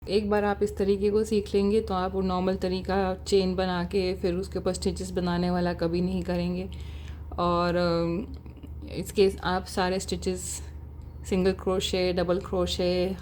एक बार आप इस तरीके को सीख लेंगे तो आप वो नॉर्मल तरीका चेन बना के फिर उसके ऊपर स्टिचेस बनाने वाला कभी नहीं करेंगे। और इसके आप सारे stitches single crochet, double crochet,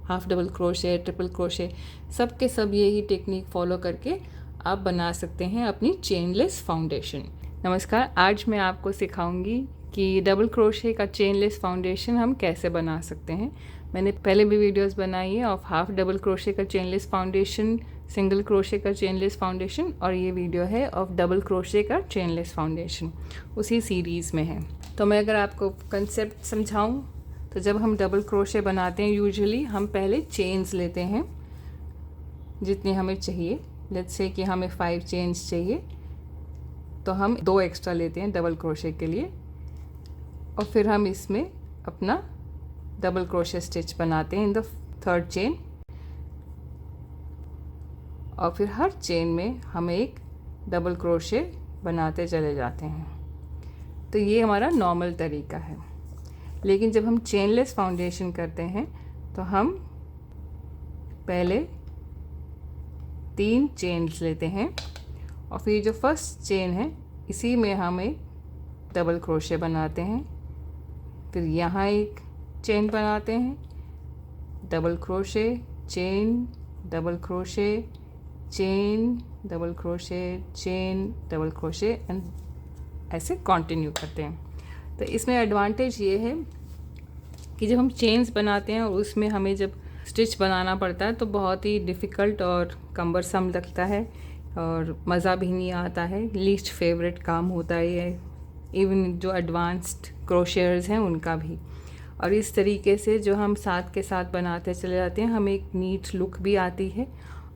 half double crochet, triple crochet, सब के सब यही टेक्निक फॉलो करके आप बना सकते हैं अपनी चेनलेस फाउंडेशन। नमस्कार, आज मैं आपको सिखाऊंगी कि डबल क्रोशे का चेनलेस फाउंडेशन हम कैसे बना सकते हैं। मैंने पहले भी वीडियोस बनाई है ऑफ हाफ डबल क्रोशे का चेनलेस फाउंडेशन, सिंगल क्रोशे का चेनलेस फाउंडेशन, और ये वीडियो है ऑफ डबल क्रोशे का चेनलेस फाउंडेशन, उसी सीरीज़ में है। तो मैं अगर आपको कंसेप्ट समझाऊं तो जब हम डबल क्रोशे बनाते हैं यूजुअली हम पहले चेन्स लेते हैं जितनी हमें चाहिए। लेट्स से कि हमें 5 चेन्स चाहिए तो हम 2 एक्स्ट्रा लेते हैं डबल क्रोशे के लिए, और फिर हम इसमें अपना डबल क्रोशे स्टिच बनाते हैं इन द 3rd चेन, और फिर हर चेन में हम एक डबल क्रोशे बनाते चले जाते हैं। तो ये हमारा नॉर्मल तरीका है। लेकिन जब हम चेनलेस फाउंडेशन करते हैं तो हम पहले 3 चेन्स लेते हैं, और फिर जो फर्स्ट चेन है इसी में हम एक डबल क्रोशे बनाते हैं, फिर यहाँ एक चेन बनाते हैं, double crochet, chain, double crochet, chain, double crochet, chain, double crochet, and ऐसे कंटिन्यू करते हैं। तो इसमें एडवांटेज ये है कि जब हम चेन्स बनाते हैं और उसमें हमें जब स्टिच बनाना पड़ता है तो बहुत ही डिफ़िकल्ट और कम्बरसम लगता है और मज़ा भी नहीं आता है। लीस्ट फेवरेट काम होता है ये, इवन जो एडवांस्ड क्रोशियर्स हैं उनका भी। और इस तरीके से जो हम साथ के साथ बनाते चले जाते हैं हमें एक नीट लुक भी आती है,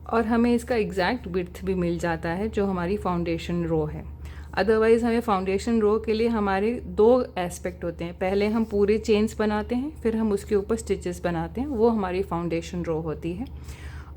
और हमें इसका एग्जैक्ट विड्थ भी मिल जाता है जो हमारी फाउंडेशन रो है। अदरवाइज़ हमें फाउंडेशन रो के लिए हमारे 2 एस्पेक्ट होते हैं, पहले हम पूरे चेन्स बनाते हैं फिर हम उसके ऊपर स्टिचेस बनाते हैं, वो हमारी फाउंडेशन रो होती है।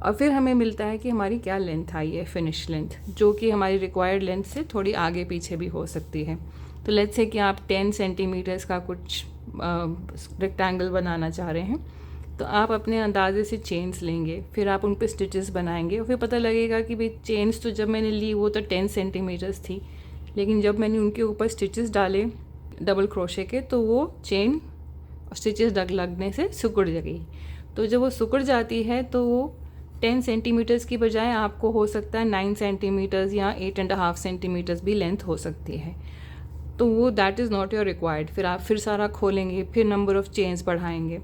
और फिर हमें मिलता है कि हमारी क्या लेंथ आई है, फिनिश लेंथ, जो कि हमारी रिक्वायर्ड लेंथ से थोड़ी आगे पीछे भी हो सकती है। तो लेट्स से कि आप 10 सेंटीमीटर्स का कुछ रेक्टेंगल बनाना चाह रहे हैं तो आप अपने अंदाजे से चेन्स लेंगे, फिर आप उन पे स्टिचेस बनाएंगे, और फिर पता लगेगा कि भाई चेन्स तो जब मैंने ली वो तो 10 सेंटीमीटर्स थी, लेकिन जब मैंने उनके ऊपर स्टिचेस डाले डबल क्रोशे के तो वो चेन स्टिचेस लगने से सिकुड़ गई। तो जब वो सिकुड़ जाती है तो वो 10 सेंटीमीटर्स की बजाय आपको हो सकता है 9 सेंटीमीटर्स या 8.5 सेंटीमीटर्स भी लेंथ हो सकती है। तो वो that is not your required. फिर आप फिर सारा खोलेंगे, फिर नंबर ऑफ़ चेन्स बढ़ाएंगे,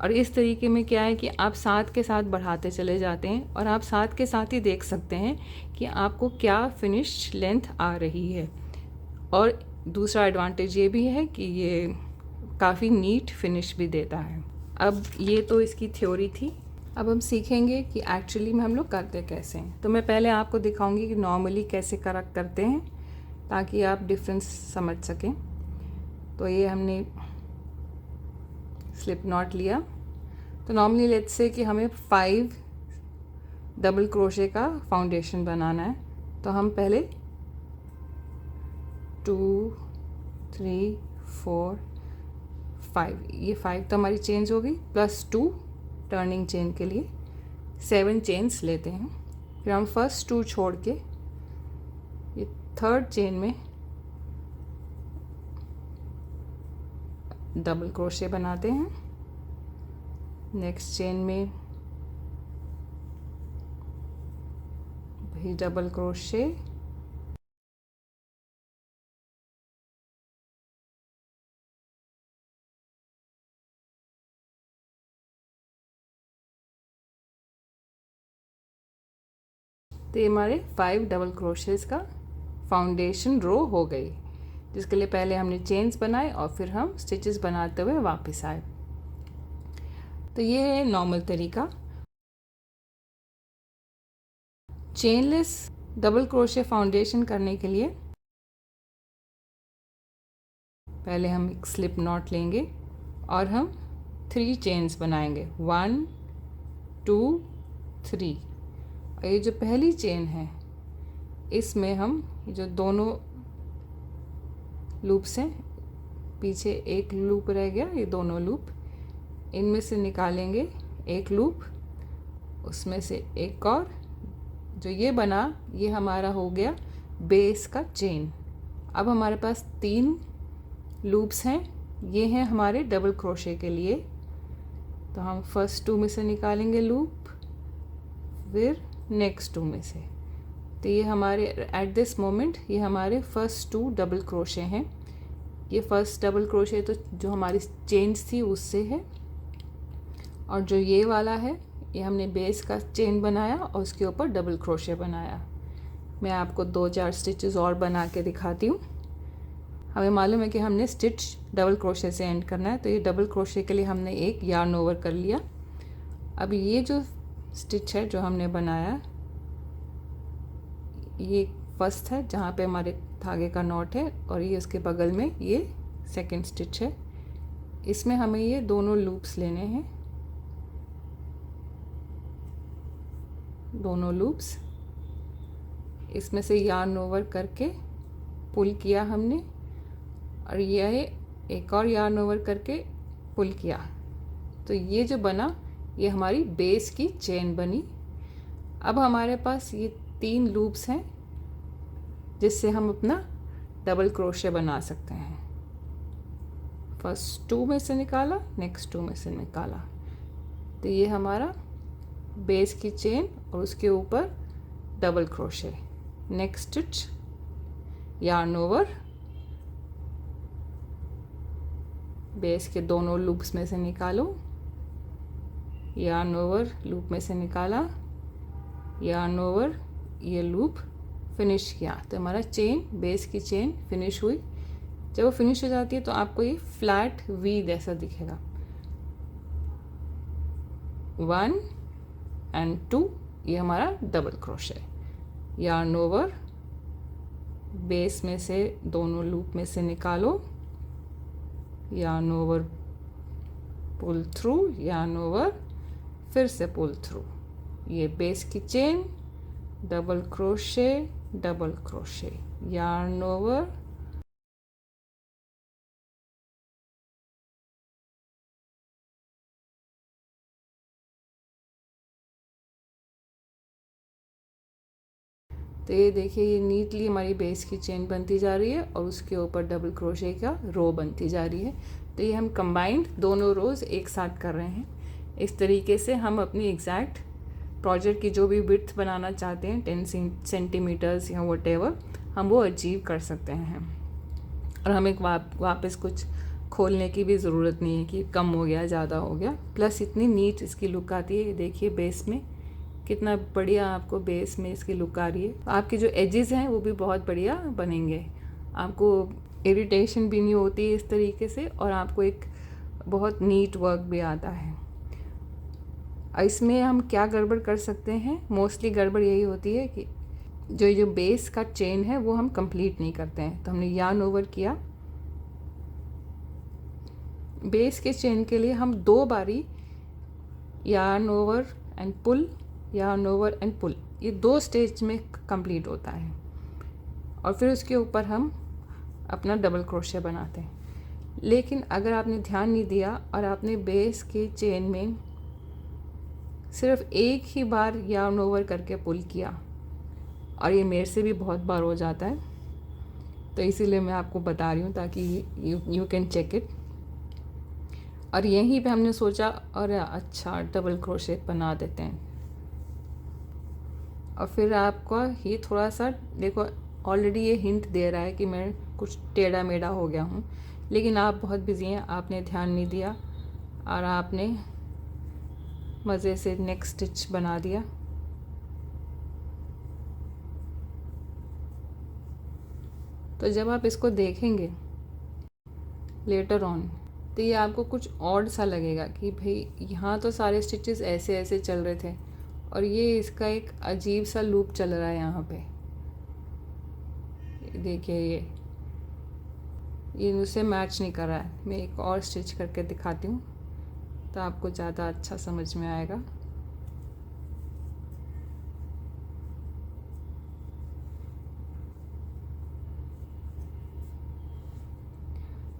और इस तरीके में क्या है कि आप साथ के साथ बढ़ाते चले जाते हैं और आप साथ के साथ ही देख सकते हैं कि आपको क्या फिनिश लेंथ आ रही है। और दूसरा एडवांटेज ये भी है कि ये काफ़ी नीट फिनिश भी देता है। अब ये तो इसकी थ्योरी थी, अब हम सीखेंगे कि एक्चुअली में हम लोग करते कैसे हैं। तो मैं पहले आपको दिखाऊंगी कि नॉर्मली कैसे करते हैं ताकि आप डिफरेंस समझ सकें। तो ये हमने स्लिप नॉट लिया, तो नॉर्मली लेट्स से कि हमें 5 डबल क्रोशे का फाउंडेशन बनाना है, तो हम पहले 2 3 4 5, ये 5 तो हमारी चेन्स हो गई, प्लस 2 टर्निंग चेन के लिए 7 चेन्स लेते हैं। फिर हम फर्स्ट 2 छोड़ के ये 3rd चेन में डबल क्रोशे बनाते हैं, नेक्स्ट चेन में भी डबल क्रोशे, तो ये हमारे 5 डबल क्रोशेस का फाउंडेशन रो हो गई, जिसके लिए पहले हमने चेन्स बनाए और फिर हम स्टिचेस बनाते हुए वापस आए। तो ये है नॉर्मल तरीका। चेनलेस डबल क्रोशे फाउंडेशन करने के लिए पहले हम एक स्लिप नॉट लेंगे और हम 3 चेन्स बनाएंगे, 1 2 3। और ये जो पहली चेन है इसमें हम जो दोनों लूप्स हैं, पीछे एक लूप रह गया, ये दोनों लूप, इनमें से निकालेंगे एक लूप उसमें से एक और जो ये बना, ये हमारा हो गया बेस का चेन। अब हमारे पास 3 लूप्स हैं, ये हैं हमारे डबल क्रोशे के लिए। तो हम फर्स्ट 2 में से निकालेंगे लूप, फिर नेक्स्ट 2 में से। तो ये हमारे एट दिस मोमेंट ये हमारे फर्स्ट 2 डबल क्रोशे हैं। ये फर्स्ट डबल क्रोशे तो जो हमारी चेन्स थी उससे है, और जो ये वाला है ये हमने बेस का चेन बनाया और उसके ऊपर डबल क्रोशे बनाया। मैं आपको 2-4 स्टिचेस और बना के दिखाती हूँ। हमें मालूम है कि हमने स्टिच डबल क्रोशे से एंड करना है, तो ये डबल क्रोशे के लिए हमने एक यार्न ओवर कर लिया। अब ये जो स्टिच है जो हमने बनाया, ये फर्स्ट है जहाँ पे हमारे धागे का नॉट है, और ये उसके बगल में ये सेकंड स्टिच है। इसमें हमें ये दोनों लूप्स लेने हैं, दोनों लूप्स। इसमें से यार्न ओवर करके पुल किया हमने, और यह एक और यार्न ओवर करके पुल किया। तो ये जो बना ये हमारी बेस की चेन बनी। अब हमारे पास ये 3 लूप्स हैं जिससे हम अपना डबल क्रोशे बना सकते हैं। फर्स्ट 2 में से निकाला, नेक्स्ट 2 में से निकाला, तो ये हमारा बेस की चेन और उसके ऊपर double crochet. Next stitch yarn over, base के दोनों लूप्स में से निकालो, यार्न ओवर, लूप में से निकाला, यार्न ओवर, ये लूप फिनिश किया। तो हमारा चेन, बेस की चेन फिनिश हुई। जब वो फिनिश हो जाती है तो आपको ये फ्लैट वी जैसा दिखेगा। 1 एंड 2 ये हमारा double crochet. Yarn over, base में से दोनों लूप में से निकालो, yarn over, pull through, yarn over, फिर से पुल थ्रू। ये बेस की chain, double crochet, double crochet, yarn over, तो ये देखिए ये नीटली हमारी बेस की चेन बनती जा रही है और उसके ऊपर डबल क्रोशे का रो बनती जा रही है। तो ये हम कंबाइंड दोनों रोज़ एक साथ कर रहे हैं। इस तरीके से हम अपनी एग्जैक्ट प्रोजेक्ट की जो भी विड्थ बनाना चाहते हैं 10 सेंटीमीटर्स या वटेवर, हम वो अचीव कर सकते हैं। और हमें वापस कुछ खोलने की भी ज़रूरत नहीं है कि कम हो गया, ज़्यादा हो गया। प्लस इतनी नीट इसकी लुक आती है। ये देखिए बेस में कितना बढ़िया आपको बेस में इसकी लुक आ रही है। आपके जो एजेस हैं वो भी बहुत बढ़िया बनेंगे, आपको इरिटेशन भी नहीं होती इस तरीके से, और आपको एक बहुत नीट वर्क भी आता है। इसमें हम क्या गड़बड़ कर सकते हैं, मोस्टली गड़बड़ यही होती है कि जो बेस का चेन है वो हम कंप्लीट नहीं करते हैं। तो हमने यार्न ओवर किया, बेस के चेन के लिए हम 2 बारी yarn over and pull, yarn over and pull, ये 2 स्टेज में कंप्लीट होता है। और फिर उसके ऊपर हम अपना डबल क्रोशे बनाते हैं। लेकिन अगर आपने ध्यान नहीं दिया और आपने बेस के चेन में सिर्फ एक ही बार यार्न ओवर करके पुल किया, और ये मेरे से भी बहुत बार हो जाता है, तो इसीलिए मैं आपको बता रही हूँ ताकि यू कैन चेक इट। और यहीं पे हमने सोचा और अच्छा डबल क्रोशे बना देते हैं। और फिर आपका ये थोड़ा सा देखो, ऑलरेडी ये हिंट दे रहा है कि मैं कुछ टेढ़ा मेढ़ा हो गया हूँ, लेकिन आप बहुत बिजी हैं, आपने ध्यान नहीं दिया और आपने मज़े से नेक्स्ट स्टिच बना दिया। तो जब आप इसको देखेंगे लेटर ऑन, तो ये आपको कुछ ऑड सा लगेगा कि भाई यहाँ तो सारे स्टिचेस ऐसे ऐसे चल रहे थे और ये इसका एक अजीब सा लूप चल रहा है यहाँ पे। देखिए ये मुझसे मैच नहीं कर रहा है। मैं एक और स्टिच करके दिखाती हूँ तो आपको ज़्यादा अच्छा समझ में आएगा।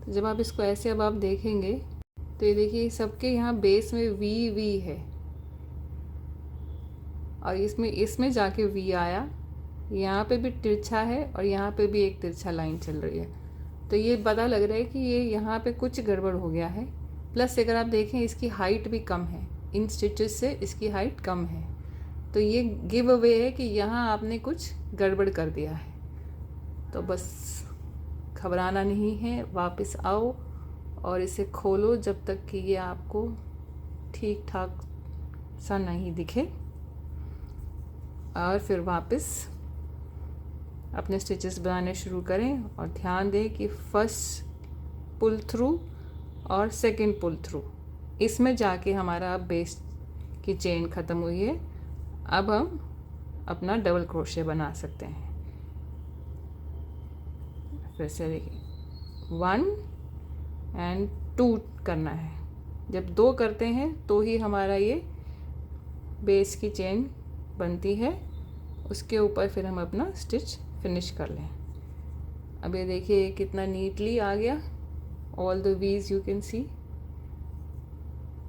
तो जब आप इसको ऐसे अब आप देखेंगे तो ये देखिए सबके यहाँ बेस में वी वी है, और इसमें जाके वी आया, यहाँ पे भी तिरछा है और यहाँ पे भी एक तिरछा लाइन चल रही है। तो ये पता लग रहा है कि ये यहाँ पे कुछ गड़बड़ हो गया है। प्लस अगर आप देखें इसकी हाइट भी कम है, इन स्टिचेस से इसकी हाइट कम है, तो ये गिव अवे है कि यहाँ आपने कुछ गड़बड़ कर दिया है। तो बस घबराना नहीं है, वापस आओ और इसे खोलो जब तक कि ये आपको ठीक ठाक सा नहीं दिखे, और फिर वापस अपने स्टिचेस बनाने शुरू करें। और ध्यान दें कि फर्स्ट पुल थ्रू और सेकंड पुल थ्रू, इसमें जाके हमारा बेस की चेन ख़त्म हुई है। अब हम अपना डबल क्रोशे बना सकते हैं। फिर से देखिए 1 और 2 करना है। जब 2 करते हैं तो ही हमारा ये बेस की चेन बनती है। उसके ऊपर फिर हम अपना स्टिच फिनिश कर लें। अब ये देखिए कितना नीटली आ गया, ऑल द वीज यू कैन सी।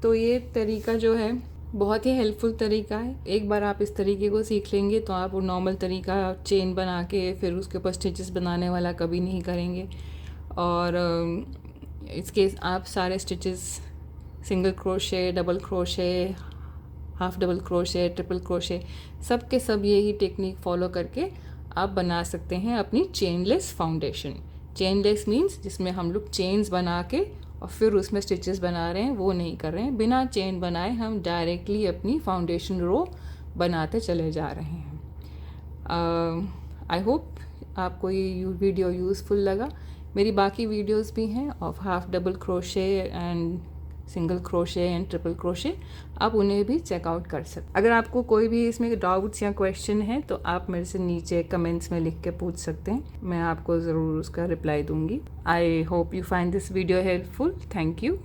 तो ये तरीका जो है बहुत ही हेल्पफुल तरीका है। एक बार आप इस तरीके को सीख लेंगे तो आप वो नॉर्मल तरीका चेन बना के फिर उसके ऊपर स्टिचेस बनाने वाला कभी नहीं करेंगे। और इसके आप सारे stitches single crochet, double crochet, half double crochet, triple crochet, सब के सब यही टेक्निक फॉलो करके आप बना सकते हैं अपनी चेनलेस फाउंडेशन। चेनलेस मीन्स जिसमें हम लोग चेन्स बना के और फिर उसमें स्टिचेस बना रहे हैं, वो नहीं कर रहे हैं। बिना चेन बनाए हम डायरेक्टली अपनी फाउंडेशन रो बनाते चले जा रहे हैं। आई होप आपको ये वीडियो यूज़फुल लगा। मेरी बाकी वीडियोस भी हैं of half double crochet and single crochet and triple crochet, आप उन्हें भी चेकआउट कर सकते। अगर आपको कोई भी इसमें डाउट्स या क्वेश्चन है तो आप मेरे से नीचे कमेंट्स में लिख के पूछ सकते हैं, मैं आपको ज़रूर उसका रिप्लाई दूंगी। I hope you find this video helpful. Thank you.